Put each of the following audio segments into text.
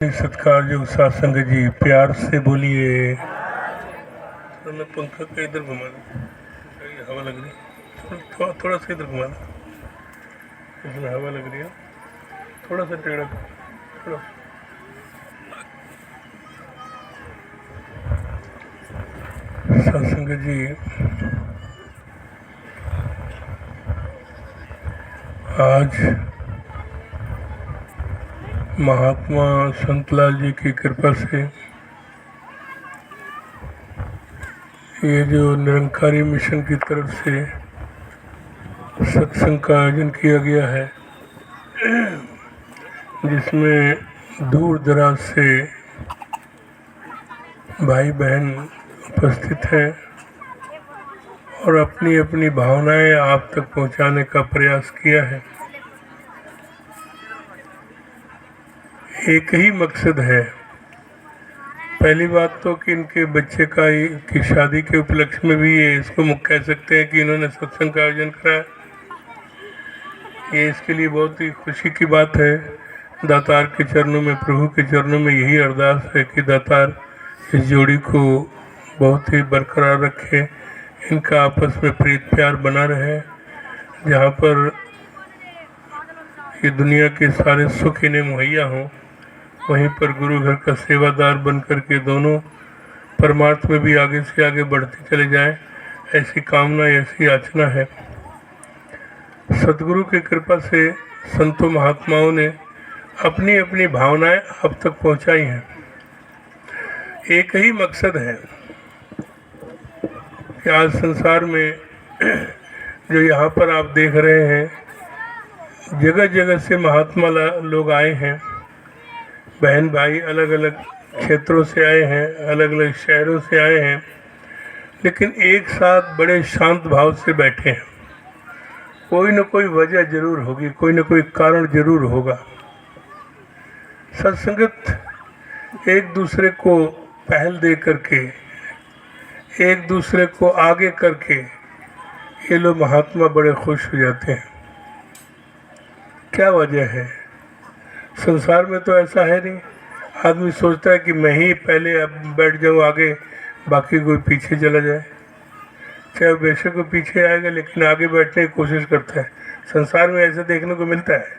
सत्कार जो सत्संग जी, प्यार से बोलिए। तो मैं पंखा का इधर घुमा दूँ, हवा लग रही है, थोड़ा सा इधर घुमा दूँ, इसमें हवा लग रही है, थोड़ा सा टेढ़ा थोड़ा। सत्संग जी, आज महात्मा संतलाल जी की कृपा से ये जो निरंकारी मिशन की तरफ से सत्संग का आयोजन किया गया है, जिसमें दूर दराज से भाई बहन उपस्थित हैं और अपनी अपनी भावनाएं आप तक पहुंचाने का प्रयास किया है। एक ही मकसद है। पहली बात तो कि इनके बच्चे की शादी के उपलक्ष्य में भी ये इसको कह सकते हैं कि इन्होंने सत्संग का आयोजन कराया। ये इसके लिए बहुत ही खुशी की बात है। दातार के चरणों में, प्रभु के चरणों में यही अरदास है कि दातार इस जोड़ी को बहुत ही बरकरार रखे, इनका आपस में प्रीत प्यार बना रहे। जहाँ पर ये दुनिया के सारे सुख इन्हें मुहैया हों, वहीं पर गुरु घर का सेवादार बनकर के दोनों परमार्थ में भी आगे से आगे बढ़ते चले जाएं, ऐसी कामना, ऐसी याचना है। सतगुरु की कृपा से संतों महात्माओं ने अपनी अपनी भावनाएं अब तक पहुंचाई हैं। एक ही मकसद है कि आज संसार में जो यहाँ पर आप देख रहे हैं, जगह जगह से महात्मा लोग आए हैं, बहन भाई अलग अलग क्षेत्रों से आए हैं, अलग अलग शहरों से आए हैं, लेकिन एक साथ बड़े शांत भाव से बैठे हैं। कोई न कोई वजह जरूर होगी, कोई न कोई कारण जरूर होगा। सत्संगत एक दूसरे को पहल दे करके, एक दूसरे को आगे करके ये लोग महात्मा बड़े खुश हो जाते हैं। क्या वजह है? संसार में तो ऐसा है नहीं। आदमी सोचता है कि मैं ही पहले अब बैठ जाऊँ आगे, बाकी कोई पीछे चला जाए। चाहे बेशक वो पीछे आएगा, लेकिन आगे बैठने की कोशिश करता है। संसार में ऐसा देखने को मिलता है।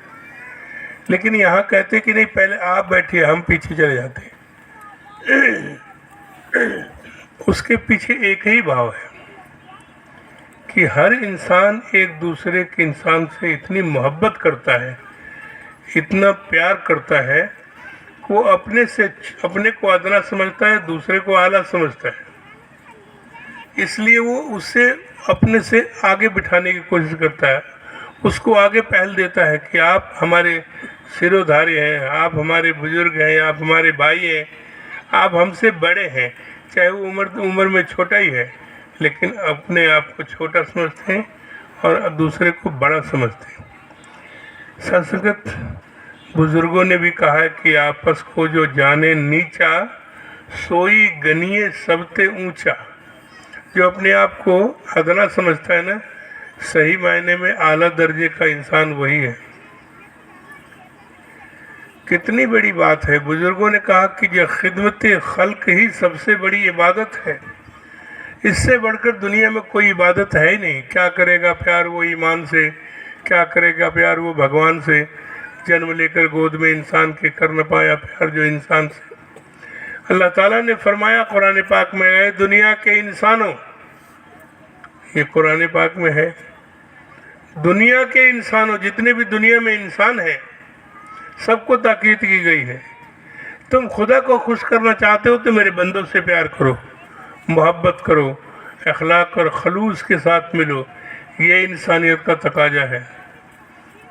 लेकिन यहाँ कहते कि नहीं, पहले आप बैठिए, हम पीछे चले जाते हैं। उसके पीछे एक ही भाव है कि हर इंसान एक दूसरे के इंसान से इतनी मोहब्बत करता है, इतना प्यार करता है, वो अपने को अदना समझता है, दूसरे को आला समझता है। इसलिए वो उससे अपने से आगे बिठाने की कोशिश करता है, उसको आगे पहल देता है कि आप हमारे सिरोधार्य हैं, आप हमारे बुजुर्ग हैं, आप हमारे भाई हैं, आप हमसे बड़े हैं। चाहे वो उम्र में छोटा ही है, लेकिन अपने आप को छोटा समझते हैं और दूसरे को बड़ा समझते हैं। संस्कृत बुजुर्गों ने भी कहा है कि आपस को जो जाने नीचा, सोई गनिए सबते ऊंचा। जो अपने आप को अदना समझता है ना, सही मायने में आला दर्जे का इंसान वही है। कितनी बड़ी बात है। बुजुर्गों ने कहा कि जो खिदमत खल्क ही सबसे बड़ी इबादत है। इससे बढ़कर दुनिया में कोई इबादत है ही नहीं। क्या करेगा प्यार वो ईमान से, क्या करेगा प्यार वो भगवान से। जन्म लेकर गोद में इंसान के कर न पाया प्यार जो इंसान से। अल्लाह ताला ने फरमाया कुरान पाक में, है दुनिया के इंसानों, ये कुरान पाक में है, दुनिया के इंसानों, जितने भी दुनिया में इंसान हैं, सबको ताकीद की गई है। तुम खुदा को खुश करना चाहते हो तो मेरे बंदों से प्यार करो, मोहब्बत करो, अखलाक और खलूस के साथ मिलो। ये इंसानियत का तकाजा है।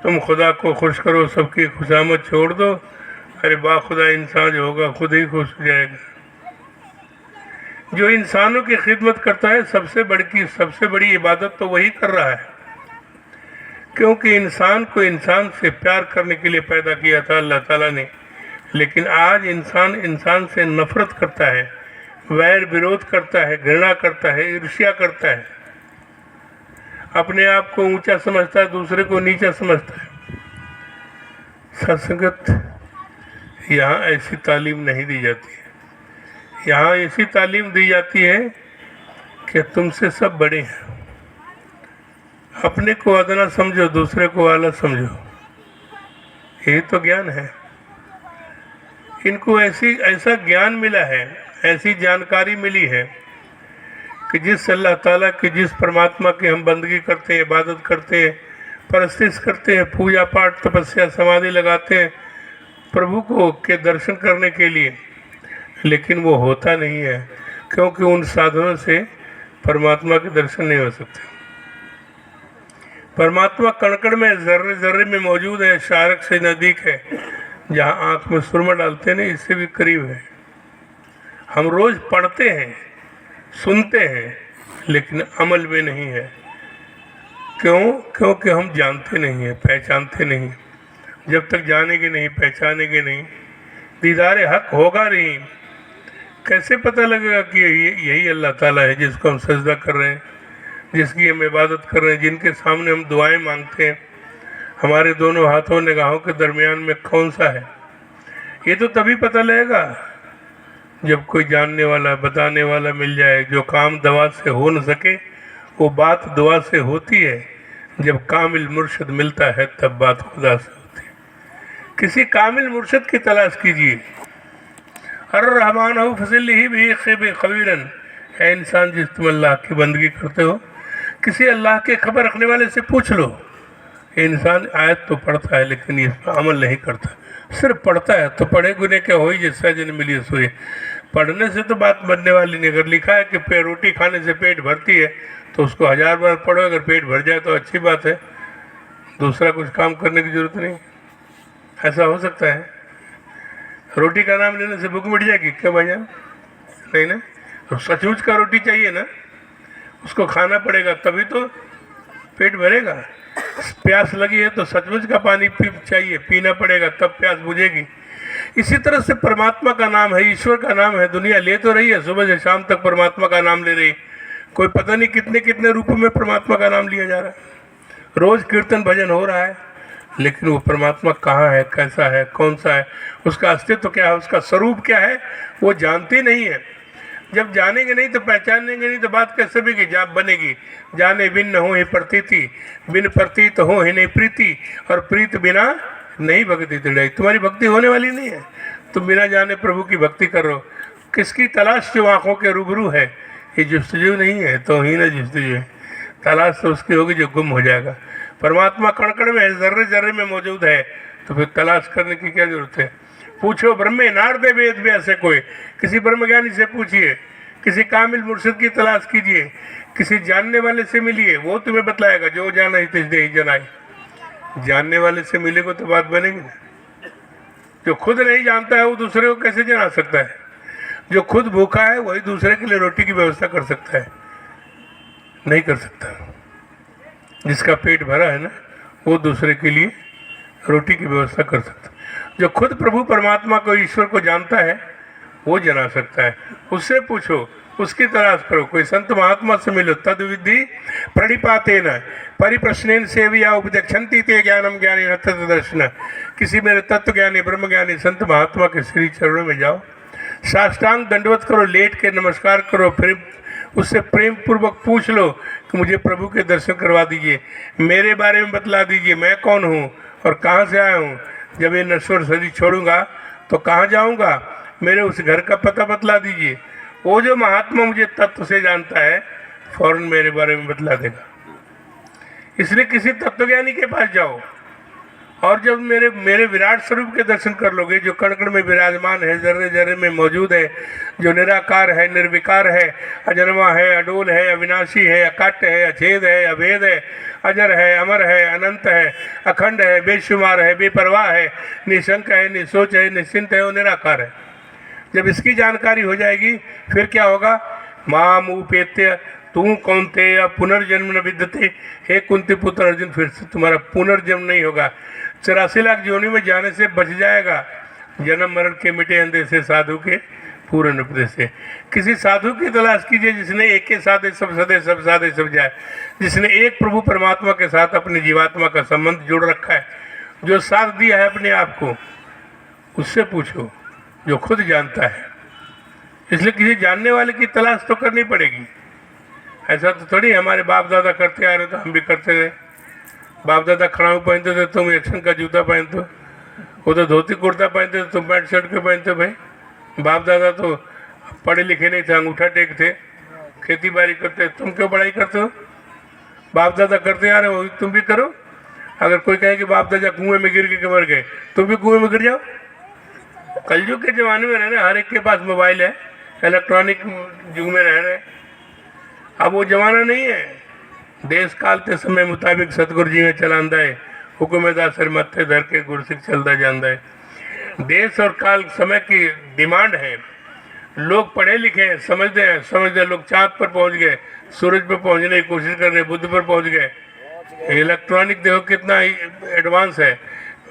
तुम खुदा को खुश करो, सबकी खुशामद छोड़ दो, अरे बाखुदा इंसान जो होगा खुद ही खुश हो जाएगा। जो इंसानों की खिदमत करता है, सबसे बड़ी इबादत तो वही कर रहा है, क्योंकि इंसान को इंसान से प्यार करने के लिए पैदा किया था अल्लाह ताला ने। लेकिन आज इंसान से नफरत करता है, वैर विरोध करता है, घृणा करता है, ईर्ष्या करता है, अपने आप को ऊंचा समझता है, दूसरे को नीचा समझता है। सत्संगत यहाँ ऐसी तालीम नहीं दी जाती है। यहाँ ऐसी तालीम दी जाती है कि तुमसे सब बड़े हैं, अपने को अदना समझो, दूसरे को आला समझो। यही तो ज्ञान है। इनको ऐसा ज्ञान मिला है, ऐसी जानकारी मिली है कि जिस अल्लाह ताला की, जिस परमात्मा की हम बंदगी करते हैं, इबादत करते हैं, परस्तिश करते हैं, पूजा पाठ तपस्या समाधि लगाते हैं प्रभु को के दर्शन करने के लिए, लेकिन वो होता नहीं है, क्योंकि उन साधनों से परमात्मा के दर्शन नहीं हो सकते। परमात्मा कण-कण में, जर्रे जर्रे में मौजूद है, शारक से नज़दीक है। जहाँ आँख में सुरमा डालते हैं इससे भी करीब है। हम रोज़ पढ़ते हैं, सुनते हैं, लेकिन अमल में नहीं है। क्यों? क्योंकि हम जानते नहीं हैं, पहचानते नहीं। जब तक जानेंगे नहीं, पहचानेंगे नहीं, दीदार हक होगा नहीं, कैसे पता लगेगा कि यही अल्लाह ताला है जिसको हम सजदा कर रहे हैं, जिसकी हम इबादत कर रहे हैं, जिनके सामने हम दुआएं मांगते हैं। हमारे दोनों हाथों निगाहों के दरमियान में कौन सा है? ये तो तभी पता लगेगा जब कोई जानने वाला, बताने वाला मिल जाए। जो काम दवा से हो न सके वो बात दुआ से होती है। जब कामिल मुर्शिद मिलता है तब बात खुदा से होती है। किसी कामिल मुर्शिद की तलाश कीजिए। अर्रहमान फज़िल्लिही भी खबीरन, है इंसान जिस तुम अल्लाह की बंदगी करते हो, किसी अल्लाह के खबर रखने वाले से पूछ लो। इंसान आयत तो पढ़ता है लेकिन इस पर अमल नहीं करता, सिर्फ पढ़ता है। तो पढ़े गुने क्या हो जैसा जन मिली सोए। पढ़ने से तो बात बनने वाली नहीं। अगर लिखा है कि रोटी खाने से पेट भरती है तो उसको 1000 बार पढ़ो, अगर पेट भर जाए तो अच्छी बात है, दूसरा कुछ काम करने की जरूरत नहीं। ऐसा हो सकता है? रोटी का नाम लेने से भूख मिट जाएगी क्या भाईजान? नहीं ना। तो सचमुच का रोटी चाहिए ना, उसको खाना पड़ेगा तभी तो पेट भरेगा। प्यास लगी है तो सचमुच का पानी चाहिए, पीना पड़ेगा तब प्यास बुझेगी। इसी तरह से परमात्मा का नाम है, ईश्वर का नाम है। दुनिया ले तो रही है, सुबह से शाम तक परमात्मा का नाम ले रही। कोई पता नहीं कितने कितने रूपों में परमात्मा का नाम लिया जा रहा है। रोज कीर्तन भजन हो रहा है, लेकिन वो परमात्मा कहाँ है, कैसा है, कौन सा है, उसका अस्तित्व क्या है, उसका स्वरूप क्या है, वो जानते नहीं है। जब जानेंगे नहीं तो पहचानेंगे नहीं तो बात कैसे भी जाप बनेगी। जाने बिन न हो ही प्रतीति, बिन प्रतीत हो ही नहीं प्रीति, और प्रीत बिना नहीं भक्ति तिड़ाई। तुम्हारी भक्ति होने वाली नहीं है, तुम बिना जाने प्रभु की भक्ति कर रहे हो। किसकी तलाश जो आँखों के रूबरू है, ये जुस्तजू नहीं है, तो ही ना जुस्तजू है। तलाश तो उसकी होगी जो गुम हो जाएगा। परमात्मा कण-कण में है, जर्रे जर्रे में मौजूद है, तो फिर तलाश करने की क्या जरूरत है? पूछो ब्रह्मे नारदे वेद में ऐसे कोई, किसी ब्रह्मज्ञानी से पूछिए, किसी कामिल मुर्शिद की तलाश कीजिए, किसी जानने वाले से मिलिए, वो तुम्हें बतलाएगा। जो जाना ही तिजदे ही जनाई। जानने वाले से मिलेगा तो बात बनेगी ना। जो खुद नहीं जानता है वो दूसरे को कैसे जना सकता है? जो खुद भूखा है वही दूसरे के लिए रोटी की व्यवस्था कर सकता है? नहीं कर सकता। जिसका पेट भरा है ना, वो दूसरे के लिए रोटी की व्यवस्था कर सकता है। जो खुद प्रभु परमात्मा को, ईश्वर को जानता है, वो जना सकता है। उससे पूछो, उसकी तलाश करो। कोई संत महात्मा से मिलो, तद विधि प्रणिपातेन परिप्रश्नेन सेविया उपदक्षन्ति ते ज्ञानम ज्ञानी न तत् दर्शन। किसी मेरे तत्व ज्ञानी ब्रह्म ज्ञानी संत महात्मा के श्री चरणों में जाओ, साष्टांग दंडवत करो, लेट के नमस्कार करो, फिर उससे प्रेम पूर्वक पूछ लो कि मुझे प्रभु के दर्शन करवा दीजिए, मेरे बारे में बतला दीजिए, मैं कौन हूँ और कहाँ से आया हूँ। जब ये नश्वर शरीर छोड़ूंगा तो कहाँ जाऊँगा, मेरे उस घर का पता बतला दीजिए। वो जो महात्मा मुझे तत्व से जानता है फौरन मेरे बारे में बतला देगा। इसलिए किसी तत्वज्ञानी के पास जाओ, और जब मेरे विराट स्वरूप के दर्शन कर लोगे, जो कण-कण में विराजमान है, जर्रे जर्रे में मौजूद है, जो निराकार है, निर्विकार है, अजन्मा है, अडोल है, अविनाशी है, अकाट्य है, अछेद है, अभेद है, अजर है, अमर है, अनंत है, अखंड है, बेशुमार है, बेपरवाह है, निशंक है, निसोच है, निश्चिंत है और निराकार है। जब इसकी जानकारी हो जाएगी फिर क्या होगा? माम उपेत्य तू कौनते या पुनर्जन्म न विद्यते। हे कुंती पुत्र अर्जुन, फिर से तुम्हारा पुनर्जन्म नहीं होगा। 84 लाख योनि में जाने से बच जाएगा। जन्म मरण के मिटे अंधे से, साधु के पूर्ण उपदेश से। किसी साधु की तलाश कीजिए जिसने एक के साथ सब सदे सब साधे सब जाए, जिसने एक प्रभु परमात्मा के साथ अपनी जीवात्मा का संबंध जोड़ रखा है, जो साथ दिया है अपने आप को, उससे पूछो जो खुद जानता है। इसलिए किसी जानने वाले की तलाश तो करनी पड़ेगी। ऐसा तो थोड़ी हमारे बाप दादा करते आ रहे तो हम भी करते रहे। बाप दादा खड़ाऊ पहनते थे, तुम एक्शन का जूता पहनते हो। वो तो धोती कुर्ता पहनते थे, तुम पैंट शर्ट के पहनते हो। भाई बाप दादा तो पढ़े लिखे नहीं थे, अंगूठा टेक थे, खेती बाड़ी करते। तुम क्यों पढ़ाई करते हो? बाप दादा करते आ रहे हो, तुम भी करो। अगर कोई कहे कि बाप दादा कुएं में गिर के मर गए, तुम भी कुएं में गिर जाओ। कलयुग के ज़माने में रह रहे, हर एक के पास मोबाइल है, इलेक्ट्रॉनिक युग में रह रहे। अब वो ज़माना नहीं है। देश काल के समय मुताबिक सतगुरु जी ने चलांदा है, हुक्मदार सिर मत्थे धर के गुरसिख चलता जाता है। देश और काल समय की डिमांड है। लोग पढ़े लिखे हैं, समझते लोग चाँद पर पहुंच गए, सूरज पर पहुंचने की कोशिश कर रहे, बुध पर पहुंच गए। इलेक्ट्रॉनिक देखो कितना एडवांस है।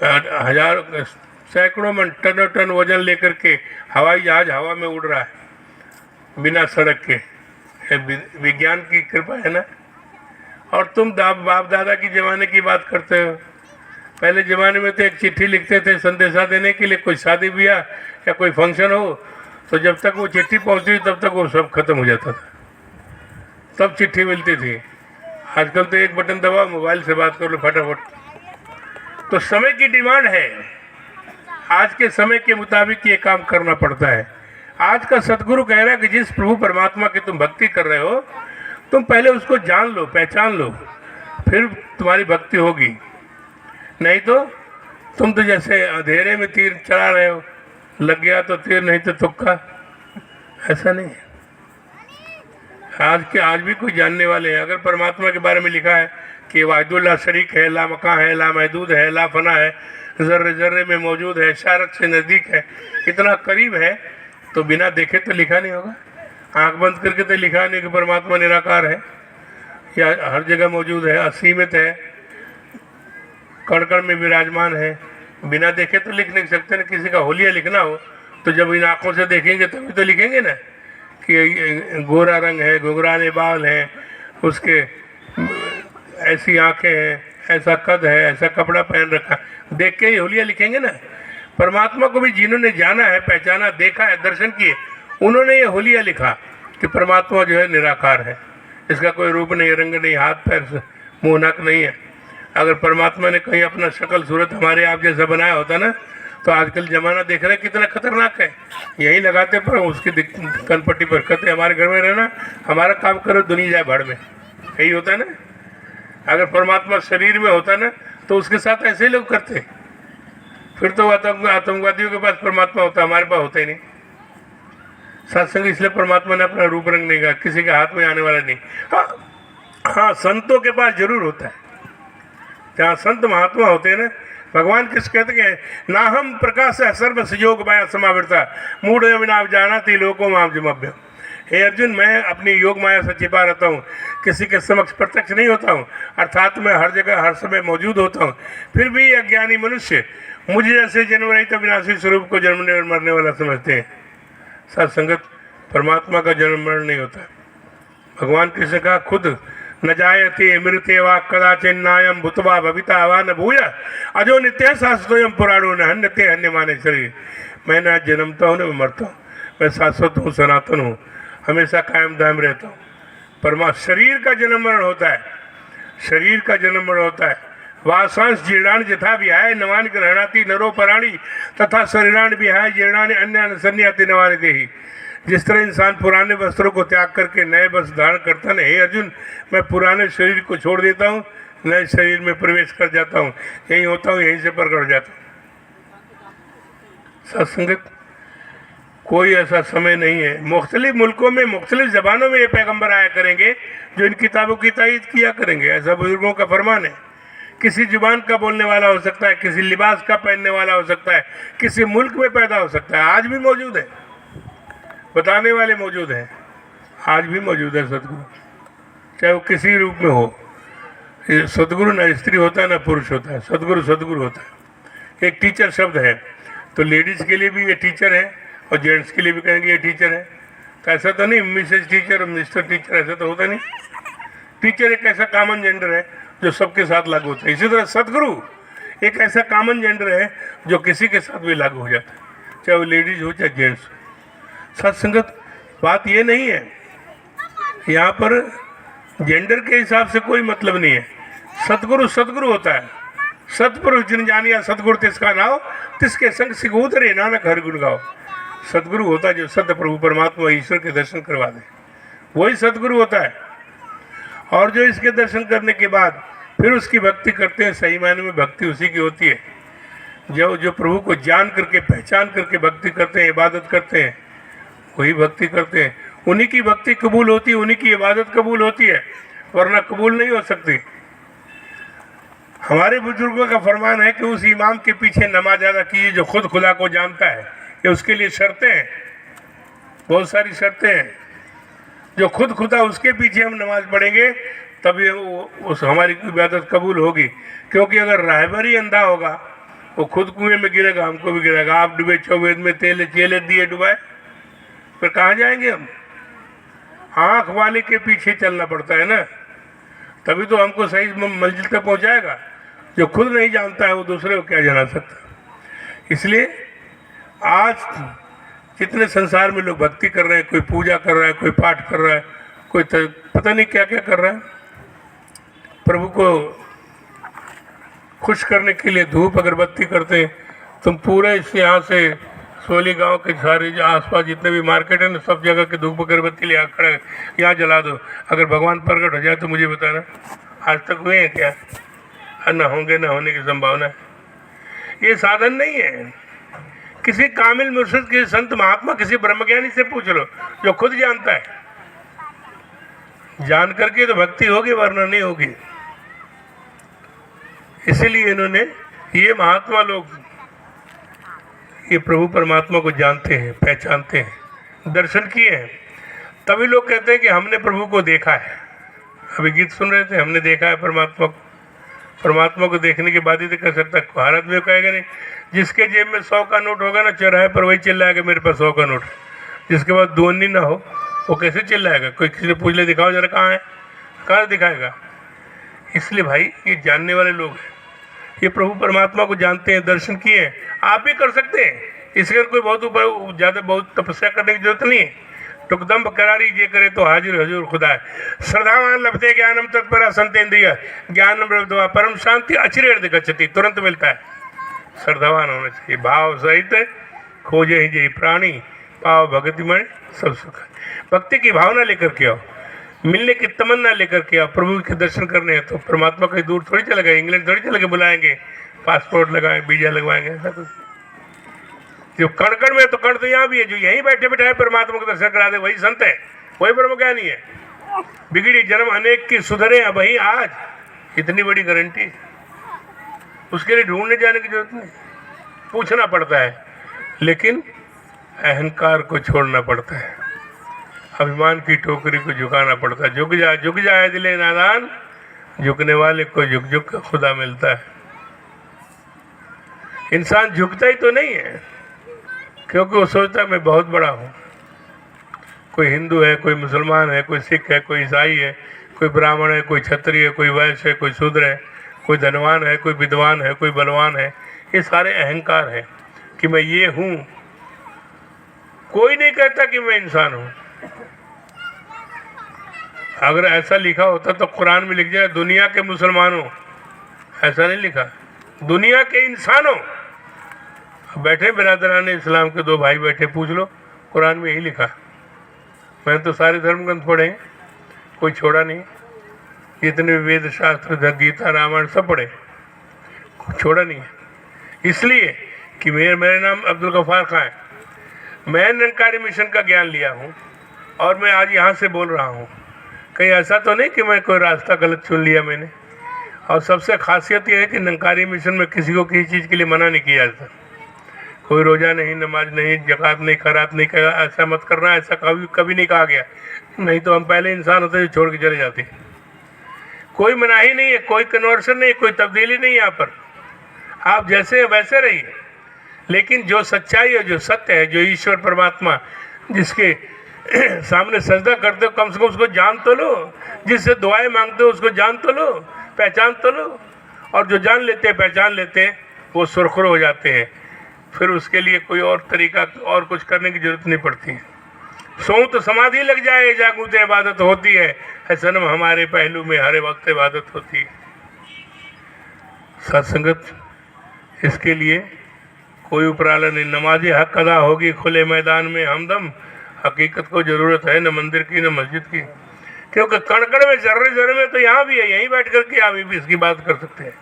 हजारों सैकड़ों मन टन वजन लेकर के हवाई जहाज हवा में उड़ रहा है बिना सड़क के। विज्ञान की कृपा है ना। और तुम बाप दादा की ज़माने की बात करते हो। पहले ज़माने में तो एक चिट्ठी लिखते थे संदेशा देने के लिए, कोई शादी ब्याह या कोई फंक्शन हो, तो जब तक वो चिट्ठी पहुंचती तब तक वो सब खत्म हो जाता था, तब चिट्ठी मिलती थी। आजकल तो एक बटन दबाओ, मोबाइल से बात कर लो फटाफट। तो समय की डिमांड है, आज के समय के मुताबिक ये काम करना पड़ता है। आज का सतगुरु कह रहा है कि जिस प्रभु परमात्मा की तुम भक्ति कर रहे हो, तुम पहले उसको जान लो, पहचान लो, फिर तुम्हारी भक्ति होगी। नहीं तो तुम तो जैसे अंधेरे में तीर चला रहे हो, लग गया तो तीर, नहीं तो तुक्का। ऐसा नहीं है। आज भी कोई जानने वाले हैं। अगर परमात्मा के बारे में लिखा है कि वाहिदुल्ला शरीक है, ला मका है, ला महदूद है, ला फना है, जर्रे जर्रे में मौजूद है, इशारत से नज़दीक है, इतना करीब है, तो बिना देखे तो लिखा नहीं होगा। आंख बंद करके तो लिखा नहीं कि परमात्मा निराकार है या हर जगह मौजूद है, असीमित है, कण कण में विराजमान है। बिना देखे तो लिख नहीं सकते ना। किसी का होलिया लिखना हो तो जब इन आँखों से देखेंगे तभी तो लिखेंगे ना कि गोरा रंग है, घुंघराले बाल हैं, उसके ऐसी आंखें हैं, ऐसा कद है, ऐसा कपड़ा पहन रखा, देख के ही होलिया लिखेंगे ना। परमात्मा को भी जिन्होंने जाना है, पहचाना, देखा है, दर्शन किए, उन्होंने ये होलिया लिखा कि परमात्मा जो है निराकार है, इसका कोई रूप नहीं, रंग नहीं, हाथ पैर मुँह नाक नहीं है। अगर परमात्मा ने कहीं अपना शक्ल सूरत हमारे आप जैसा बनाया होता ना, तो आजकल ज़माना देख रहे कितना खतरनाक है। यही लगाते पर उसकी कनपट्टी पर कहते हमारे घर में रहना, हमारा काम करो, दुनिया जाए भाड़ में। यही होता है ना। अगर परमात्मा शरीर में होता ना तो उसके साथ ऐसे ही लोग करते। फिर तो आतंकवादियों के पास परमात्मा होता, हमारे पास होता ही नहीं। सत्संग इसलिए परमात्मा ने अपना रूप रंग नहीं कहा, किसी के हाथ में आने वाला नहीं। हाँ, संतों के पास जरूर होता है। जहाँ संत महात्मा होते हैं ना, भगवान किस कहते हैं, ना हम प्रकाश है सर्व संयोग माया समावृता मूढ़ विनाव जाना थी लोको माम जमभ्य। हे अर्जुन, मैं अपनी योग माया से छिपा रहता हूँ, किसी के समक्ष प्रत्यक्ष नहीं होता हूँ, अर्थात मैं हर जगह हर समय मौजूद होता हूँ। फिर भी अज्ञानी मनुष्य मुझे जैसे जन्म रहित विनाशी स्वरूप को जन्मने और मरने वाला समझते हैं। सत्संगत परमात्मा का जन्म मरण नहीं होता। भगवान कृष्ण का खुद न जायते मृत्य वा कदाचिन नायम भूतवा भविता वा न भूय अजो नित्य शाश्वतोयम पुराणो न हन्यते हन्य माने शरीर। मैं न जन्मता हूँ न मरता हूँ, मैं शाश्वत हूँ, सनातन हूँ, हमेशा कायम दायम रहता हूँ। परमात्मा शरीर का जन्म मरण होता है, शरीर का जन्म मरण होता है। वासांश जीर्णान यथा विहाय नवान ग्रहणाति नरो पराणी तथा शरीरान विहाय जीर्णानि अन्य संन्याति नवानि देहि। जिस तरह इंसान पुराने वस्त्रों को त्याग करके नए वस्त्र धारण करता है, हे अर्जुन, मैं पुराने शरीर को छोड़ देता हूँ, नए शरीर में प्रवेश कर जाता हूँ, यहीं होता हूँ, यहीं से प्रकट हो जाता हूँ। सत्संगत कोई ऐसा समय नहीं है। मुख्तलिफ मुल्कों में मुख्तलिफ ज़बानों में ये पैगंबर आया करेंगे जो इन किताबों की तायीद किया करेंगे, ऐसा बुजुर्गों का फरमान है। किसी जुबान का बोलने वाला हो सकता है, किसी लिबास का पहनने वाला हो सकता है, किसी मुल्क में पैदा हो सकता है। आज भी मौजूद है, बताने वाले मौजूद हैं, आज भी मौजूद है सतगुरु, चाहे वो किसी रूप में हो। सतगुरु ना स्त्री होता है ना पुरुष होता है, सतगुरु सतगुरु होता है। एक टीचर शब्द है तो लेडीज़ के लिए भी ये टीचर है और जेंट्स के लिए भी कहेंगे ये टीचर है। तो ऐसा तो नहीं मिसेज टीचर और मिस्टर टीचर, ऐसा तो होता नहीं। टीचर एक ऐसा कॉमन जेंडर है जो सबके साथ लागू होता है। इसी तरह सतगुरु एक ऐसा कॉमन जेंडर है जो किसी के साथ भी लागू हो जाता है, चाहे वो लेडीज हो चाहे जेंट्स हो। सत्संगत बात ये नहीं है, यहाँ पर जेंडर के हिसाब से कोई मतलब नहीं है। सतगुरु सतगुरु होता है। सतपुरुष जिन जानिया सतगुरु तिसका नाव, तिसके संग सिखूत रे नानक हर गुण गाओ। सतगुरु होता है जो सत्य प्रभु परमात्मा ईश्वर के दर्शन करवा दे, वही सतगुरु होता है। और जो इसके दर्शन करने के बाद फिर उसकी भक्ति करते हैं, सही मायने में भक्ति उसी की होती है जो प्रभु को जान करके पहचान करके भक्ति करते हैं, इबादत करते हैं, वही भक्ति करते हैं। उन्हीं की भक्ति कबूल होती है, उन्हीं की इबादत कबूल होती है, वरना कबूल नहीं हो सकती। हमारे बुजुर्गों का फरमान है कि उस इमाम के पीछे नमाज अदा कीजिए जो खुद खुदा को जानता है। ये उसके लिए शर्तें हैं, बहुत सारी शर्तें हैं। जो खुद खुदा उसके पीछे हम नमाज पढ़ेंगे तभी उस हमारी इबादत कबूल होगी। क्योंकि अगर राहबर ही अंधा होगा, वो खुद कुएं में गिरेगा, हमको भी गिरेगा। आप डूबे चौबेद में तेल चेले दिए डुबाए, फिर कहाँ जाएंगे हम? आँख वाले के पीछे चलना पड़ता है ना, तभी तो हमको सही मंजिल तक पहुँचाएगा। जो खुद नहीं जानता है वो दूसरे को क्या जाना सकता। इसलिए आज जितने संसार में लोग भक्ति कर रहे हैं, कोई पूजा कर रहा है, कोई पाठ कर रहा है, कोई पता नहीं क्या क्या कर रहा है, प्रभु को खुश करने के लिए धूप अगरबत्ती करते हैं। तुम पूरे इस यहाँ से सोली गांव के सारे आसपास जितने भी मार्केट है ना, सब जगह के धूप अगरबत्ती ले खड़े यहाँ जला दो। अगर भगवान प्रकट हो जाए तो मुझे बताना। आज तक हुए हैं क्या? न होंगे, न होने की संभावना है। ये साधन नहीं है। किसी कामिल मुर्शिद, किसी संत महात्मा, किसी ब्रह्मज्ञानी से पूछ लो जो खुद जानता है। जान करके तो भक्ति होगी, वरना नहीं होगी। इसीलिए इन्होंने, ये महात्मा लोग ये प्रभु परमात्मा को जानते हैं, पहचानते हैं, दर्शन किए हैं, तभी लोग कहते हैं कि हमने प्रभु को देखा है। अभी गीत सुन रहे थे, हमने देखा है परमात्मा को। परमात्मा को देखने के बाद ही तो कर सकता है। भारत में कहेगा नहीं। जिसके जेब में 100 का नोट होगा ना, चौराहे पर वही चिल्लाएगा मेरे पास 100 का नोट। जिसके पास दोनी ना हो वो कैसे चिल्लाएगा? कोई किसी ने पूछ ले, दिखाओ जरा कहाँ है, कहाँ दिखाएगा? इसलिए भाई ये जानने वाले लोग हैं, ये प्रभु परमात्मा को जानते हैं, दर्शन किए हैं। आप भी कर सकते हैं, इसके कोई बहुत ऊपर ज़्यादा बहुत तपस्या करने की जरूरत नहीं है। टुकदम करारी ये करे तो हाजिर हजूर खुदा है। श्रद्धावान लभते ज्ञानम तत्परा संतेन्द्रिय ज्ञानम लब्ध्वा परम शांति अचिरेण गच्छति, तुरंत मिलता है। श्रद्धावान होना चाहिए, भाव सहित खोजे ही जय प्राणी पाव भगति में सब सुख। भक्ति की भावना लेकर के आओ, मिलने की तमन्ना लेकर के आओ। प्रभु के दर्शन करने हैं तो परमात्मा कहीं दूर थोड़ी चले गए, इंग्लैंड थोड़ी चले गए बुलाएंगे, पासपोर्ट लगाएंगे, वीजा लगवाएंगे, ऐसा कुछ। जो कण कण में तो कण तो यहाँ भी है, जो यहीं बैठे बैठे परमात्मा को दर्शन करा दे वही संत है, वही ब्रह्मज्ञानी है। बिगड़ी जन्म अनेक की सुधरे अब वही आज, इतनी बड़ी गारंटी। उसके लिए ढूंढने जाने की जरूरत नहीं, पूछना पड़ता है, लेकिन अहंकार को छोड़ना पड़ता है, अभिमान की टोकरी को झुकाना पड़ता है। झुक जाए दिले नादान, झुकने वाले को झुक झुक कर खुदा मिलता है। इंसान झुकता ही तो नहीं है, क्योंकि वो सोचता है मैं बहुत बड़ा हूँ। कोई हिंदू है, कोई मुसलमान है, कोई सिख है, कोई ईसाई है, कोई ब्राह्मण है, कोई क्षत्रिय है, कोई वैश्य है, कोई शूद्र है, कोई धनवान है, कोई विद्वान है, कोई बलवान है। ये सारे अहंकार हैं कि मैं ये हूँ। कोई नहीं कहता कि मैं इंसान हूँ। अगर ऐसा लिखा होता तो कुरान में लिख जाए दुनिया के मुसलमानों, ऐसा नहीं लिखा, दुनिया के इंसानों। बैठे बिरादरान इस्लाम के 2 भाई बैठे, पूछ लो, कुरान में यही लिखा। मैंने तो सारे धर्म ग्रंथ पढ़े, कोई छोड़ा नहीं। जितने वेद शास्त्र, गीता, रामायण सब पढ़े, छोड़ा नहीं है। इसलिए कि मेरा नाम अब्दुल गफ्फार खां है, मैं निरंकारी मिशन का ज्ञान लिया हूँ और मैं आज यहाँ से बोल रहा हूँ। कहीं ऐसा तो नहीं कि मैं कोई रास्ता गलत चुन लिया मैंने। और सबसे खासियत यह है कि निरंकारी मिशन में किसी को किसी चीज़ के लिए मना नहीं किया जाता। कोई रोज़ा नहीं, नमाज नहीं, ज़कात नहीं, खैरात नहीं, कहा ऐसा मत करना, ऐसा कभी नहीं कहा गया। नहीं तो हम पहले इंसान होते जो छोड़ के चले जाते। कोई मनाही नहीं है, कोई कन्वर्सन नहीं, कोई तब्दीली नहीं। यहाँ पर आप जैसे वैसे रहिए, लेकिन जो सच्चाई है, जो सत्य है, जो ईश्वर परमात्मा जिसके सामने सजदा करते हो, कम से कम उसको जान तो लो। जिससे दुआएं मांगते हो उसको जान तो लो, पहचान तो लो। और जो जान लेते हैं, पहचान लेते हैं, वो सुरखुर हो जाते हैं। फिर उसके लिए कोई और तरीका और कुछ करने की जरूरत नहीं पड़ती है। सोऊं तो समाधि लग जाए, जागूं तो इबादत होती है सनम हमारे पहलू में हर वक्त इबादत होती है। सत्संगत इसके लिए कोई उपराला नहीं। नमाज़ी हक अदा होगी खुले मैदान में हमदम, हकीकत को ज़रूरत है न मंदिर की न मस्जिद की। क्योंकि कण कण में, जर्रे जर्रे में तो यहाँ भी है, यहीं बैठ करके आप भी इसकी बात कर सकते हैं,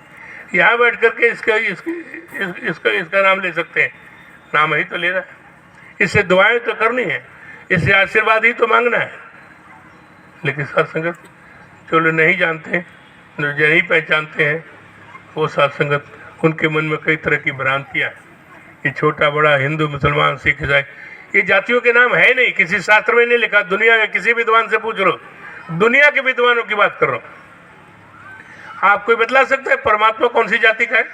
यहाँ बैठ करके इसका नाम ले सकते हैं। नाम ही तो लेना है, इससे दुआएं तो करनी है, इससे आशीर्वाद ही तो मांगना है। लेकिन सत्संगत जो लोग नहीं जानते, जो नहीं पहचानते हैं, वो सत्संगत उनके मन में कई तरह की भ्रांतियाँ हैं। ये छोटा बड़ा, हिंदू मुसलमान सिख ईसाई, ये जातियों के नाम है नहीं, किसी शास्त्र में नहीं लिखा। दुनिया के किसी विद्वान से पूछ लो, दुनिया के विद्वानों की बात कर रहा हूँ। आप कोई बतला सकते हैं परमात्मा कौन सी जाति का है?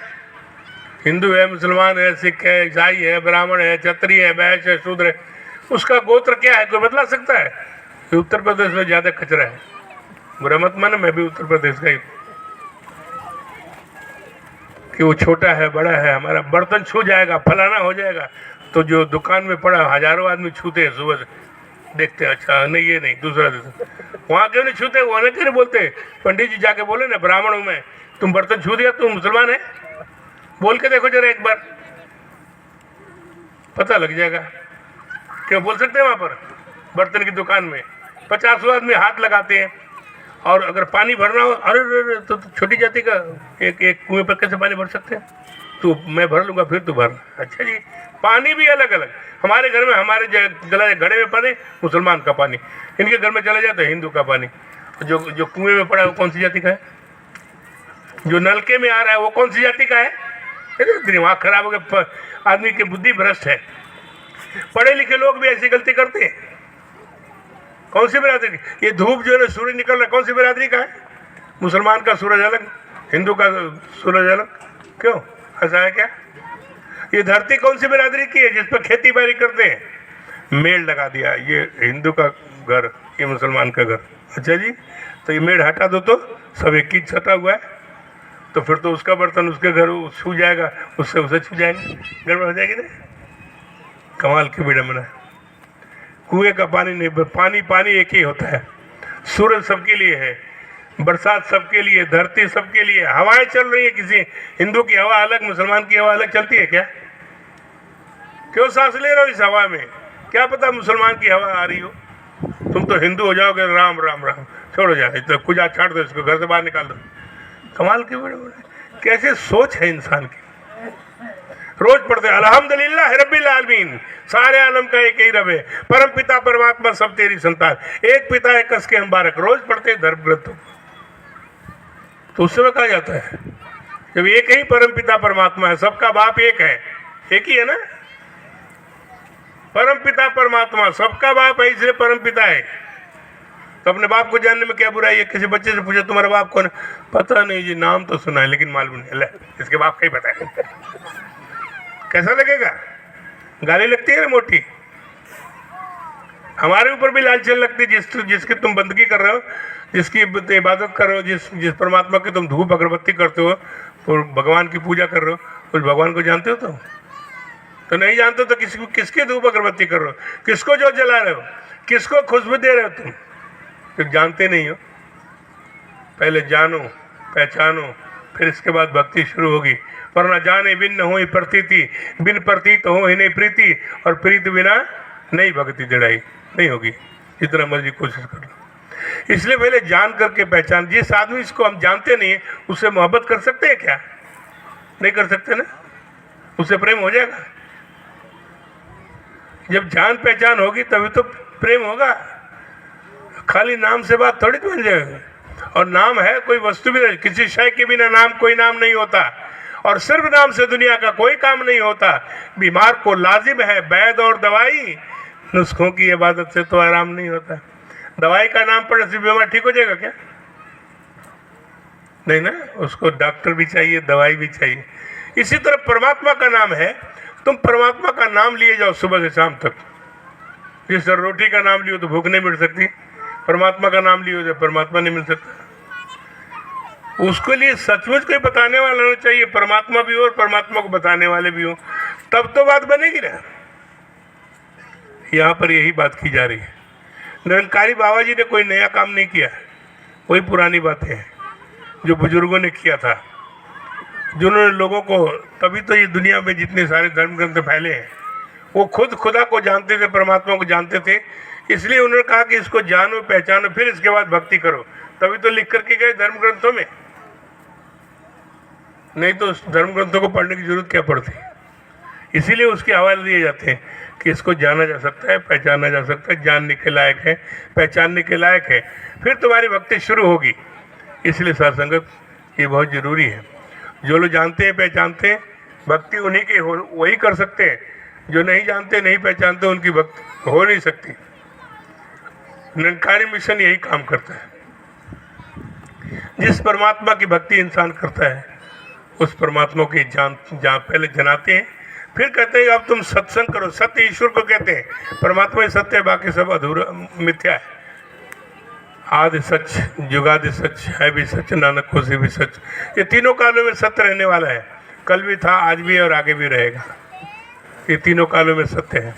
हिंदू है, मुसलमान है, सिख है, ईसाई है, ब्राह्मण है, क्षत्रिय है, वैश्य है, शूद्र है, उसका गोत्र क्या है? कोई बतला सकता है? उत्तर प्रदेश में ज़्यादा कचरा है। बुरा मत मानो, मैं भी उत्तर प्रदेश का ही, कि वो छोटा है, बड़ा है, हमारा बर्तन छू जाएगा, फलाना हो जाएगा, तो जो दुकान में पड़ा हजारों आदमी छूते हैं, सुबह से देखते हैं, अच्छा नहीं ये नहीं, दूसरा देते, वहाँ क्यों नहीं छूते? वहाँ क्यों नहीं बोलते? पंडित जी जाके बोले ना, ब्राह्मण हूँ मैं, तुम बर्तन छू दिया, तुम मुसलमान है? बोल के देखो जरा एक बार, पता लग जाएगा। क्यों बोल सकते हैं? वहाँ पर बर्तन की दुकान में 50 आदमी हाथ लगाते हैं, और अगर पानी भरना हो, अरे तो छोटी जाति का एक कुएं पर कैसे पानी भर सकते हैं? तो मैं भर लूँगा, फिर तू भर। अच्छा जी, पानी भी अलग अलग। हमारे घर में, हमारे घड़े में पानी मुसलमान का पानी, इनके घर में चला जाता है हिंदू का पानी। जो कुएं में पड़ा है वो कौन सी जाति का है? जो नलके में आ रहा है वो कौन सी जाति का है? दिमाग खराब हो गया, आदमी की बुद्धि भ्रष्ट है। पढ़े लिखे लोग भी ऐसी गलती करते हैं। कौन सी बिरादरी? ये धूप जो है, सूरज निकल रहा है, कौन सी बिरादरी का है? मुसलमान का सूरज अलग, हिंदू का सूरज अलग। क्यों ऐसा है क्या? ये धरती कौन सी बिरादरी की है जिस पर खेती बाड़ी करते हैं? मेड़ लगा दिया, ये हिंदू का घर, ये मुसलमान का घर। अच्छा जी, तो ये मेड़ हटा दो तो सब एक ही छटा हुआ है, तो फिर तो उसका बर्तन उसके घर छू जाएगा, उससे उसे छू जाएगा, गड़बड़ हो जाएगी ना। कमाल की विडंबना है। कुएं का पानी नहीं, पानी एक ही होता है। सूरज सबके लिए है, बरसात सबके लिए, धरती सबके लिए, हवाएं चल रही है। किसी हिंदू की हवा अलग, मुसलमान की हवा अलग चलती है क्या? क्यों सांस ले रहे हो इस हवा में? क्या पता मुसलमान की हवा आ रही हो, तुम तो हिंदू हो जाओगे। राम राम राम, छोड़ो जाए, तो कुजा छाड़ दो, इसको घर से बाहर निकाल दो। कमाल की कैसे सोच है इंसान की। रोज पढ़ते अल्हम्दुलिल्लाह रब्बिल आलमीन, सारे आलम का एक ही रब है, परम पिता परमात्मा सब तेरी संतान, एक पिता है कस के हम बारक। रोज पढ़ते धर्म ग्रंथों, तो उस समय कहा जाता है जब एक ही परम पिता परमात्मा है, सबका बाप एक है, एक ही है ना। परम पिता परमात्मा, सबका बाप है, इसलिए परम पिता है। तो अपने बाप को जानने में क्या बुराई है? किसी बच्चे से पूछे तुम्हारा बाप कौन है? पता नहीं जी, नाम तो सुना है लेकिन मालूम नहीं। ले, इसके बाप का ही पता है। कैसा लगेगा? गाली लगती है ना मोटी। हमारे ऊपर भी लालचन लगती है। जिसकी तुम बंदगी कर रहे हो, जिसकी इबादत कर रहे हो, जिस परमात्मा की तुम धूप अगरबत्ती करते हो, तो भगवान की पूजा कर रहे हो, उस भगवान को जानते हो? तो नहीं जानते तो किसकी धूप अगरबत्ती कर रहे हो? किसको जो जला रहे हो? किसको खुशबू दे रहे हो तुम? तो जानते नहीं हो। पहले जानो, पहचानो, फिर इसके बाद भक्ति शुरू होगी। वरना जाने बिन न हो प्रतीति, बिन प्रतीत हो ही नहीं प्रीति, और प्रीत बिना नहीं भक्ति जड़ाई, नहीं होगी जितना मर्जी कोशिश कर लो। इसलिए पहले जान करके पहचान। जिस आदमी इसको हम जानते नहीं है, उससे मोहब्बत कर सकते हैं क्या? नहीं कर सकते ना। उससे प्रेम हो जाएगा? जब जान पहचान होगी तभी तो प्रेम होगा। खाली नाम से बात थोड़ी बन जाएगी। और नाम है कोई वस्तु भी नहीं, किसी शय के बिना नाम कोई नाम नहीं होता। और सिर्फ नाम से दुनिया का कोई काम नहीं होता। बीमार को लाजिम है वैद और दवाई, नुस्खों की इबादत से तो आराम नहीं होता। दवाई का नाम पड़ने से बीमार ठीक हो जाएगा क्या? नहीं ना, उसको डॉक्टर भी चाहिए, दवाई भी चाहिए। इसी तरह परमात्मा का नाम है, तुम परमात्मा का नाम लिए जाओ सुबह से शाम तक। जिस तरह रोटी का नाम लियो तो भूख नहीं मिट सकती, परमात्मा का नाम लियो तो परमात्मा नहीं मिल सकता। उसके लिए सचमुच कोई बताने वाला होना चाहिए, परमात्मा भी हो और परमात्मा को बताने वाले भी हो, तब तो बात बनेगी ना। यहाँ पर यही बात की जा रही है। निरंकारी बाबा जी ने कोई नया काम नहीं किया, वही पुरानी बातें हैं जो बुजुर्गों ने किया था, जिन्होंने लोगों को, तभी तो ये दुनिया में जितने सारे धर्म ग्रंथ फैले हैं, वो खुद खुदा को जानते थे, परमात्मा को जानते थे, इसलिए उन्होंने कहा कि इसको जानो पहचानो फिर इसके बाद भक्ति करो, तभी तो लिख करके गए धर्म ग्रंथों में। नहीं तो उस धर्म ग्रंथों को पढ़ने की जरूरत क्या पड़ती। इसीलिए उसके हवाले दिए जाते हैं कि इसको जाना जा सकता है, पहचाना जा सकता है, जानने के लायक है, पहचानने के लायक है, फिर तुम्हारी भक्ति शुरू होगी। इसलिए साथ संगत ये बहुत ज़रूरी है। जो लोग जानते हैं, पहचानते हैं, भक्ति उन्हीं की वही कर सकते हैं। जो नहीं जानते, नहीं पहचानते, उनकी भक्ति हो नहीं सकती। निरंकारी मिशन यही काम करता है। जिस परमात्मा की भक्ति इंसान करता है, उस परमात्मा की जान पहले जनाते हैं, फिर कहते हैं अब तुम सत्संग करो। सत्य ईश्वर को कहते हैं, परमात्मा ही सत्य है, बाकी सब अधूरा मिथ्या है। आदि सच, जुगादि सच, है भी सच, नानक होसी भी सच। ये तीनों कालों में सत्य रहने वाला है, कल भी था, आज भी है और आगे भी रहेगा। ये तीनों कालों में सत्य है।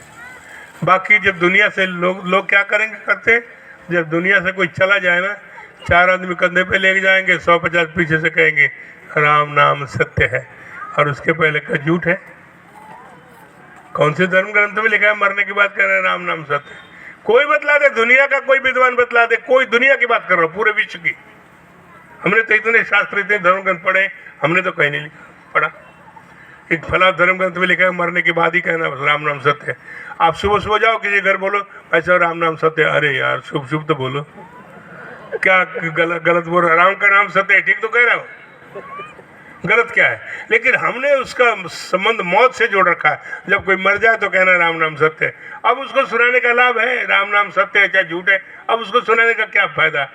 बाकी जब दुनिया से लोग क्या करेंगे, करते हैं, जब दुनिया से कोई चला जाए ना, 4 आदमी कंधे पे लेके जाएंगे, 150 पीछे से कहेंगे राम नाम सत्य है, और उसके पहले का झूठ है। कौन से धर्म ग्रंथ में लिखा है मरने की बात कर रहे हैं राम नाम सत्य है? कोई बतला दे, दुनिया का कोई विद्वान बतला दे, कोई दुनिया की बात कर रहा हूँ, पूरे विश्व की। हमने तो इतने शास्त्र, इतने धर्म ग्रंथ पढ़े, हमने तो कहीं नहीं पढ़ा एक फला धर्म ग्रंथ में लिखा है मरने के बाद ही कहना राम नाम सत्य है। आप सुबह सुबह जाओ किसी घर, बोलो ऐसा राम नाम सत्य है, अरे यार शुभ शुभ तो बोलो, क्या गलत बोल रहा, राम का नाम सत्य है, ठीक तो कह रहा हूँ, गलत क्या है? लेकिन हमने उसका संबंध मौत से जोड़ रखा है। जब कोई मर जाए तो कहना राम नाम सत्य है। अब उसको सुनाने का लाभ है, राम नाम सत्य है चाहे झूठ है, अब उसको सुनाने का क्या फायदा?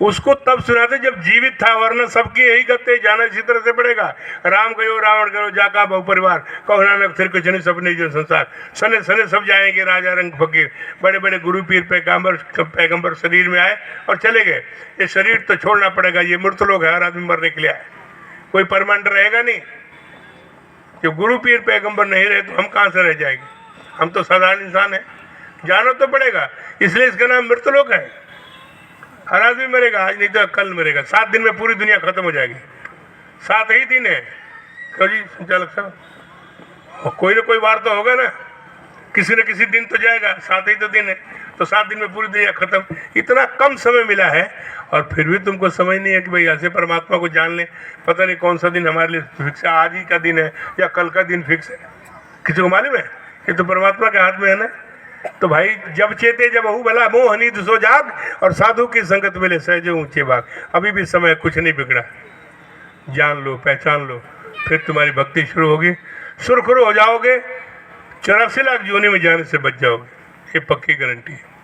उसको तब सुनाते जब जीवित था, वरना सबकी यही करते, जाना इसी तरह से पड़ेगा। राम कहो रावण करो जाका बहु परिवार, कहो नानक फिर कुछ नहीं सपने जो संसार, सने सने सब जाएंगे राजा रंग फकीर। बड़े बड़े गुरु पीर पैगंबर शरीर में आए और चले गए। ये शरीर तो छोड़ना पड़ेगा, ये मृत लोग है, हर आदमी मरने के लिए आए, कोई परमानेंट रहेगा नहीं। जो गुरु पीर पैगंबर नहीं रहे तो हम कहाँ से रह जाएंगे? हम तो साधारण इंसान हैं, जाना तो पड़ेगा, इसलिए इसका नाम मृतलोक है। हर आदमी मरेगा, आज नहीं तो कल मरेगा। 7 दिन में पूरी दुनिया खत्म हो जाएगी, 7 ही दिन है। क्यों जी संचालक साहब, कोई ना कोई वार तो होगा ना, किसी न किसी दिन तो जाएगा, 7 ही तो दिन है, तो 7 दिन में पूरी दुनिया खत्म। इतना कम समय मिला है और फिर भी तुमको समझ नहीं है कि भाई ऐसे परमात्मा को जान ले। पता नहीं कौन सा दिन हमारे लिए फिक्स है, आज ही का दिन है या कल का दिन फिक्स है, किसी को मालूम है? ये तो परमात्मा के हाथ में है ना। तो भाई जब चेते जब हूँ भला मोह हनी सो जाग, और साधु की संगत मिले सहज ऊंचे बाग। अभी भी समय कुछ नहीं बिगड़ा, जान लो, पहचान लो, फिर तुम्हारी भक्ति शुरू होगी, सुरखुरु हो जाओगे, 84 लाख जोनी में जाने से बच जाओगे, ये पक्की गारंटी है।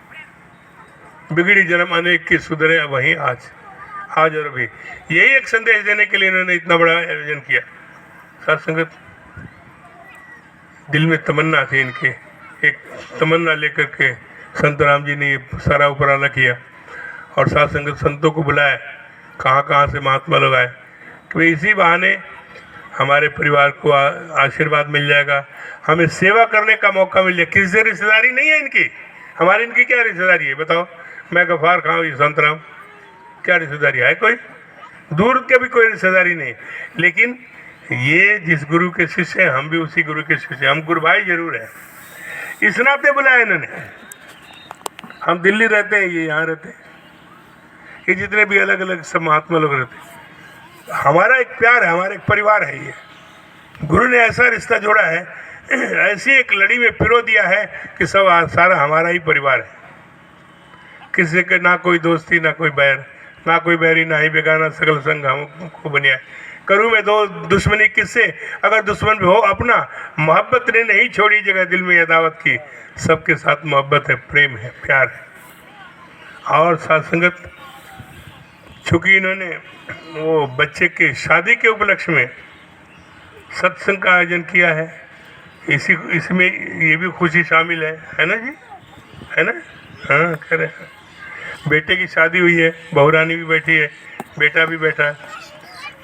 बिगड़ी जन्म अनेक की सुधरे वहीं आज और अभी। यही एक संदेश देने के लिए इन्होंने इतना बड़ा आयोजन किया। साथ संगत दिल में तमन्ना थी इनके, एक तमन्ना लेकर के संत राम जी ने ये सारा उपराला किया और साथ संगत संतों को बुलाया, कहाँ से महात्मा लोग आए कि भाई इसी बहाने हमारे परिवार को आशीर्वाद मिल जाएगा, हमें सेवा करने का मौका मिल जाए। किसी से रिश्तेदारी नहीं है इनकी, हमारी इनकी क्या रिश्तेदारी है बताओ? मैं गफार खां, ये संत राम, क्या रिश्तेदारी है? कोई दूर के भी कोई रिश्तेदारी नहीं। लेकिन ये जिस गुरु के शिष्य हैं, हम भी उसी गुरु के शिष्य, हम गुरु भाई जरूर हैं, इस नाते बुलाया इन्होंने। हम दिल्ली रहते हैं, ये यहाँ रहते हैं, ये जितने भी अलग अलग सब महात्मा लोग रहते हैं, हमारा एक प्यार है, हमारा एक परिवार है। ये गुरु ने ऐसा रिश्ता जोड़ा है, ऐसी एक लड़ी में पिरो दिया है कि सब सारा हमारा ही परिवार है। किसी के ना कोई दोस्ती, ना कोई बैर, ना कोई बैरी, ना ही बेगाना, सकल संग हमको बनिया। करूँ मैं दो दुश्मनी किससे, अगर दुश्मन भी हो अपना, मोहब्बत ने नहीं छोड़ी जगह दिल में अदावत की। सबके साथ मोहब्बत है, प्रेम है, प्यार है। और साथ संगत चूँकि इन्होंने वो बच्चे के शादी के उपलक्ष्य में सत्संग का आयोजन किया है, इसमें ये भी खुशी शामिल है ना जी, है ना? हाँ कह रहे हैं, बेटे की शादी हुई है, बहुरानी भी बैठी है, बेटा भी बैठा है।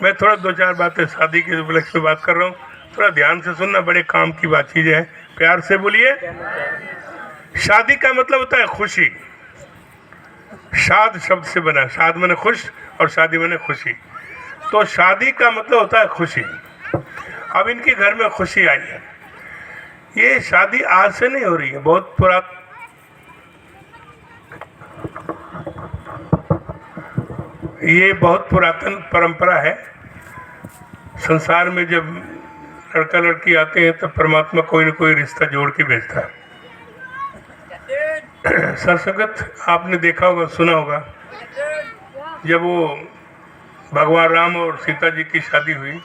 मैं थोड़ा 2-4 बातें शादी के उपलक्ष्य में बात कर रहा हूँ, थोड़ा ध्यान से सुनना, बड़े काम की बात चीज़ें हैं, प्यार से बोलिए। शादी का मतलब होता है खुशी। शाद शब्द से बना, शाद माने खुश और शादी माने खुशी। तो शादी का मतलब होता है खुशी। अब इनके घर में खुशी आई है। ये शादी आज से नहीं हो रही है, बहुत पुरातन परंपरा है। संसार में जब लड़का लड़की आते हैं तो परमात्मा कोई न कोई रिश्ता जोड़ के भेजता है। सरसगत आपने देखा होगा, सुना होगा, जब वो भगवान राम और सीता जी की शादी हुई,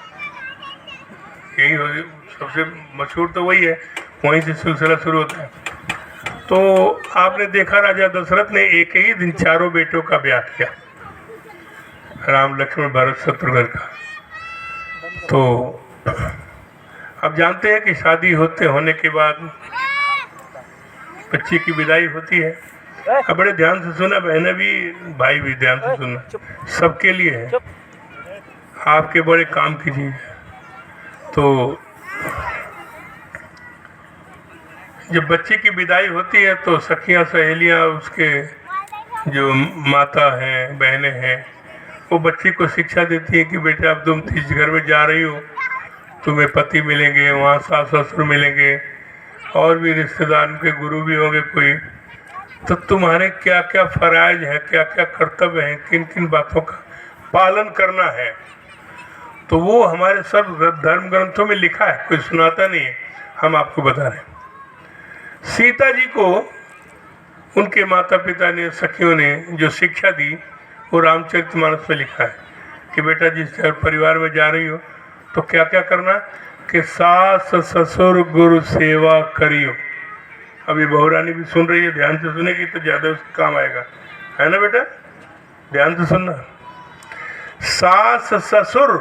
यही हो सबसे मशहूर तो वही है, वहीं से सिलसिला शुरू होता है। तो आपने देखा राजा दशरथ ने एक ही दिन 4 बेटों का ब्याह किया, राम लक्ष्मण भरत शत्रुघ्न का। तो अब जानते हैं कि शादी होने के बाद बच्ची की विदाई होती है। अब बड़े ध्यान से सुना, बहनें भी भाई भी ध्यान से सुनना, सबके लिए है, आपके बड़े काम की चीज़ है। तो जब बच्चे की विदाई होती है तो सखियां सहेलियां, उसके जो माता हैं, बहनें हैं, वो बच्ची को शिक्षा देती है कि बेटा अब तुम इस घर में जा रही हो, तुम्हें पति मिलेंगे, वहाँ सास ससुर मिलेंगे, और भी रिश्तेदार के गुरु भी होंगे कोई, तो तुम्हारे क्या क्या फराइज है, क्या क्या कर्तव्य हैं, किन किन बातों का पालन करना है। तो वो हमारे सब धर्म ग्रंथों में लिखा है, कोई सुनाता नहीं है, हम आपको बता रहे हैं। सीता जी को उनके माता पिता ने, सखियों ने जो शिक्षा दी, वो रामचरितमानस में लिखा है कि बेटा जिस परिवार में जा रही हो तो क्या क्या करना, कि सास ससुर गुरु सेवा करियो। अभी बहू रानी भी सुन रही है, ध्यान से सुनेगी तो ज़्यादा उसका काम आएगा, है ना बेटा, ध्यान से सुनना। सास ससुर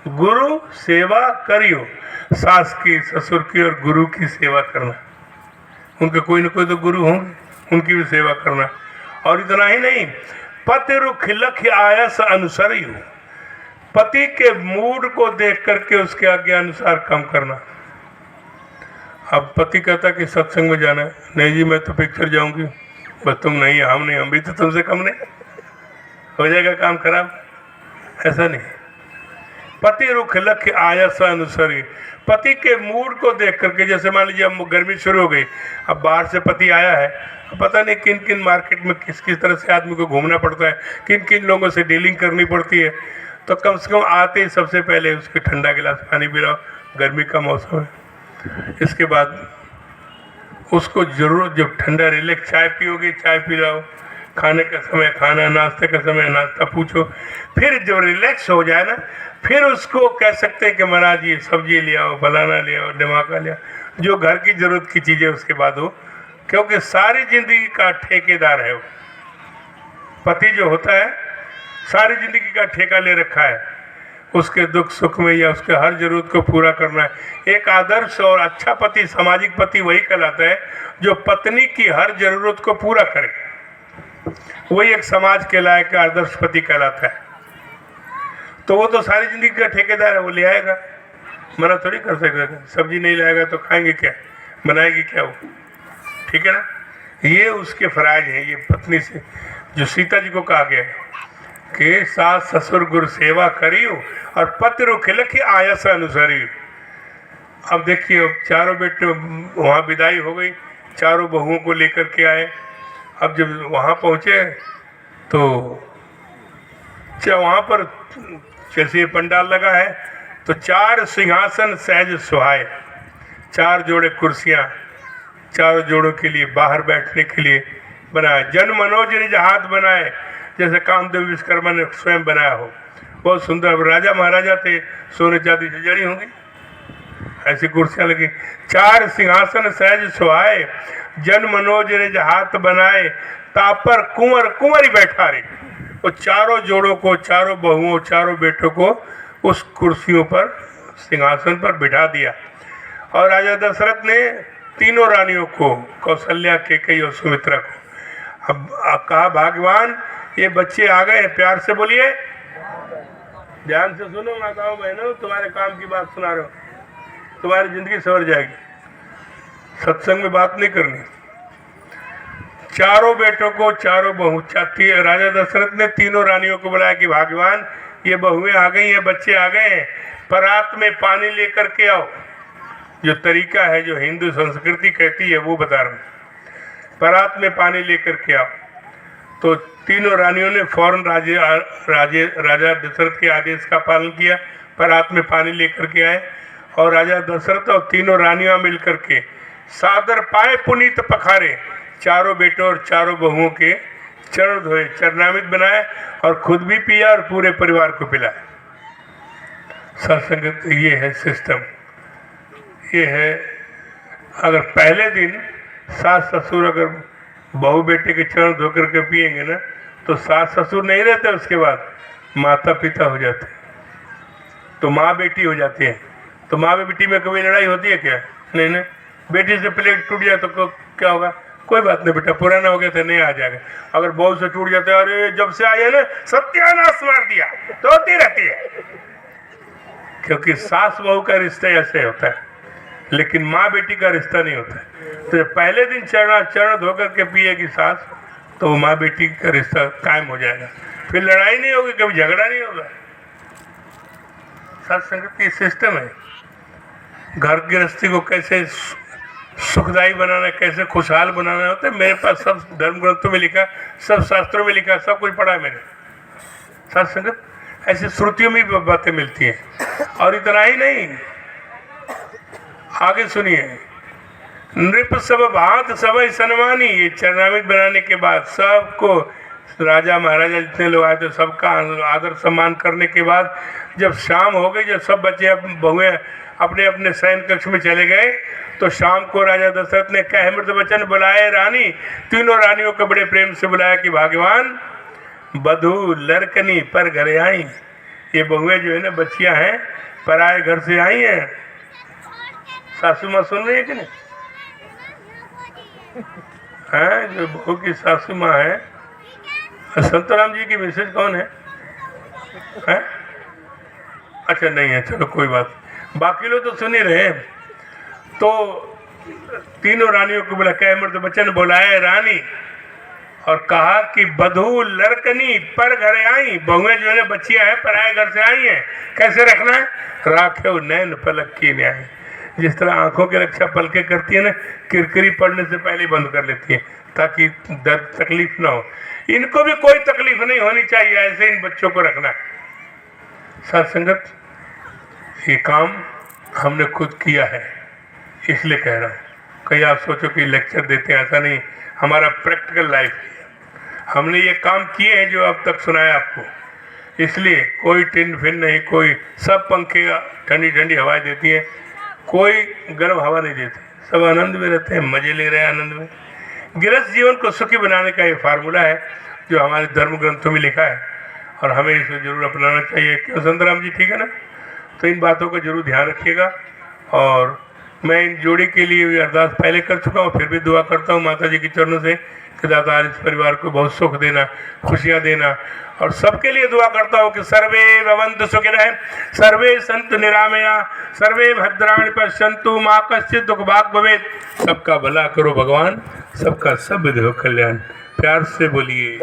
गुरु सेवा करियो, सास की, ससुर की और गुरु की सेवा करना। उनके कोई न कोई तो गुरु होंगे, उनकी भी सेवा करना। और इतना ही नहीं, पति रुख लख आयस अनुसरियो, पति के मूड को देख करके उसके आज्ञा अनुसार काम करना। अब पति कहता कि सत्संग में जाना है, नहीं जी मैं तो पिक्चर जाऊंगी, बस तुम नहीं, हम नहीं, हम भी तो तुमसे कम नहीं, हो जाएगा काम खराब, ऐसा नहीं। पति रुख लख आयस अनुसरी, पति के मूड को देख करके, जैसे मान लीजिए अब गर्मी शुरू हो गई, अब बाहर से पति आया है, पता नहीं किन किन मार्केट में किस किस तरह से आदमी को घूमना पड़ता है, किन किन लोगों से डीलिंग करनी पड़ती है, तो कम से कम आते ही सबसे पहले उसके ठंडा गिलास पानी पिलाओ, गर्मी का मौसम है। इसके बाद उसको जरूर, जब ठंडा रिलैक्स चाय पियोगे चाय पिलाओ, खाने का समय खाना, नाश्ते का समय नाश्ता पूछो। फिर जब रिलैक्स हो जाए ना, फिर उसको कह सकते हैं कि महाराज ये सब्जी ले आओ, फलाना ले आओ, दिमागा ले आओ, जो घर की ज़रूरत की चीज़ें उसके बाद हो, क्योंकि सारी ज़िंदगी का ठेकेदार है वो। पति जो होता है सारी ज़िंदगी का ठेका ले रखा है, उसके दुख सुख में या उसके हर ज़रूरत को पूरा करना है। एक आदर्श और अच्छा पति, सामाजिक पति वही कहलाता है जो पत्नी की हर ज़रूरत को पूरा करे, वही एक समाज के लायक आदर्श पति कहलाता है। तो वो तो सारी ज़िंदगी का ठेकेदार है, वो ले आएगा, मना थोड़ी कर सकता। सब्जी नहीं लाएगा तो खाएंगे क्या, बनाएगी क्या वो, ठीक है ना। ये उसके फराइज हैं, ये पत्नी से जो सीता जी को कहा गया है कि सास ससुर गुरु सेवा करियो और पति रुख लख आयस अनुसरियो। अब देखिए, अब चारों बेटे वहाँ विदाई हो गई, चारों बहुओं को लेकर के आए। अब जब वहाँ पहुँचे तो वहाँ पर जैसे पंडाल लगा है तो 4 सिंहासन सहज सुहाए, 4 जोड़े कुर्सियाँ चारों जोड़ों के लिए बाहर बैठने के लिए बनाया। जन मनोज निज हाथ बनाए, जैसे कामदेव विश्वकर्मा ने स्वयं बनाया हो, बहुत सुंदर। राजा महाराजा थे, सोने चांदी से जड़ी होंगी, ऐसी कुर्सियाँ लगी। 4 सिंहासन सहज सुहाए, जन मनोज निज हाथ बनाए, तापर कुंवर कुंवरी बैठा रे। वो चारों जोड़ों को, चारों बहुओं, चारों बेटों को उस कुर्सियों पर, सिंहासन पर बिठा दिया। और राजा दशरथ ने तीनों रानियों को, कौशल्या, केकई और सुमित्रा को, अब कहा भगवान ये बच्चे आ गए, प्यार से बोलिए, ध्यान से सुनो माताओं बहनों, तुम्हारे काम की बात सुना रहे हो, तुम्हारी जिंदगी सवर जाएगी। सत्संग में बात नहीं करनी। चारों बेटों को चारों बहू चाहती है। राजा दशरथ ने तीनों रानियों को बुलाया कि भगवान ये बहुएं आ गई हैं, बच्चे आ गए हैं, परात में पानी लेकर के आओ। जो तरीका है, जो हिंदू संस्कृति कहती है, वो बता रहा हूँ। परात में पानी लेकर के आओ। तो तीनों रानियों ने फौरन राजा दशरथ के आदेश का पालन किया, परात में पानी लेकर के आए। और राजा दशरथ और तीनों रानियां मिलकर के सादर पाए पुनीत पखारे, चारों बेटों और चारों बहुओं के चरण धोए, चरणामृत बनाए और खुद भी पिया और पूरे परिवार को पिलाया। सत्संगत ये है सिस्टम। ये है, अगर पहले दिन सास ससुर अगर बहू बेटे के चरण धोकर के पिएंगे ना, तो सास ससुर नहीं रहते, उसके बाद माता पिता हो जाते, तो माँ बेटी हो जाते हैं। तो माँ बेटी में कभी लड़ाई होती है क्या? नहीं नहीं। बेटी से प्लेट टूट जाए तो क्या होगा? कोई बात नहीं बेटा, पुराना हो गया था, नहीं आ जाएगा। अगर बहू से टूट जाता है, अरे जब से आई है ना सत्यानाश मार दिया, तो होती रहती है। क्योंकि सास बहू का रिश्ता ऐसे होता है, लेकिन माँ बेटी का रिश्ता नहीं होता है। तो पहले दिन चरण धोकर के पिएगी सास, तो माँ बेटी का रिश्ता कायम हो जाएगा, फिर लड़ाई नहीं होगी, कभी झगड़ा नहीं होगा। सत्संगत की सिस्टम है। घर गृहस्थी को कैसे सुखदायी बनाना, कैसे खुशहाल बनाना होता है, मेरे पास सब धर्म ग्रंथों में लिखा, सब शास्त्रों में लिखा, सब कुछ पढ़ा है मैंने। सत्संगत ऐसी श्रुतियों में भी बातें मिलती हैं। और इतना ही नहीं, आगे सुनिए। नृप सब भांत सभै सन्मानी, ये चरणामृत बनाने के बाद सबको, राजा महाराजा जितने लोग आए थे सबका आदर सम्मान करने के बाद जब शाम हो गई, जब सब बच्चे बहुएं अपने अपने शयन कक्ष में चले गए, तो शाम को राजा दशरथ ने कह मृत वचन बुलाए रानी, तीनों रानियों को बड़े प्रेम से बुलाया कि भगवान बधू लड़कनी पर घरे आई। ये बहुएं जो है ना, बच्चियां हैं, पराए घर से आई हैं। सासू माँ सुन रही है कि नहीं? हैं, जो बहू की सासू माँ है, संतराम जी की मिसेज कौन है? हैं? अच्छा नहीं है, चलो कोई बात। बाकी लोग तो सुन ही रहे। तो तीनों रानियों को बोला, कह मृत वचन बुलाए रानी, और कहा कि बधू लड़कनी पर घरे आई। बहुएं जो है बच्चियां हैं, पराए घर से आई हैं, कैसे रखना है? राखे नैन पलक की न्याय। जिस तरह आंखों की रक्षा पलकें करती है ना, किरकिरी पड़ने से पहले बंद कर लेती है, ताकि दर्द तकलीफ ना हो। इनको भी कोई तकलीफ नहीं होनी चाहिए, ऐसे इन बच्चों को रखना है। सत्संगत, ये काम हमने खुद किया है, इसलिए कह रहा हूँ। कहीं आप सोचो कि लेक्चर देते हैं, ऐसा नहीं, हमारा प्रैक्टिकल लाइफ है। हमने ये काम किए हैं जो अब तक सुनाया आपको, इसलिए कोई टिन फिन नहीं, कोई सब पंखे ठंडी ठंडी हवाएं देती हैं, कोई गर्म हवा नहीं देते, सब आनंद में रहते हैं, मजे ले रहे हैं आनंद में। गृहस्थ जीवन को सुखी बनाने का ये फार्मूला है जो हमारे धर्म ग्रंथों में लिखा है, और हमें इसे जरूर अपनाना चाहिए। क्यों संतराम जी, ठीक है ना? तो इन बातों का जरूर ध्यान रखिएगा। और मैं इन जोड़ी के लिए भी अरदास पहले कर चुका हूँ, फिर भी दुआ करता हूँ माता जी के चरणों से कि दाता इस परिवार को बहुत सुख देना, खुशियाँ देना। और सबके लिए दुआ करता हूँ कि सर्वे भवन्तु सुखिनः, सर्वे सन्तु निरामया, सर्वे भद्राणि पश्यन्तु, माँ कश्चित् दुःख भाग् भवेत्। सबका भला करो भगवान, सबका सब विधि हो कल्याण। प्यार से बोलिए।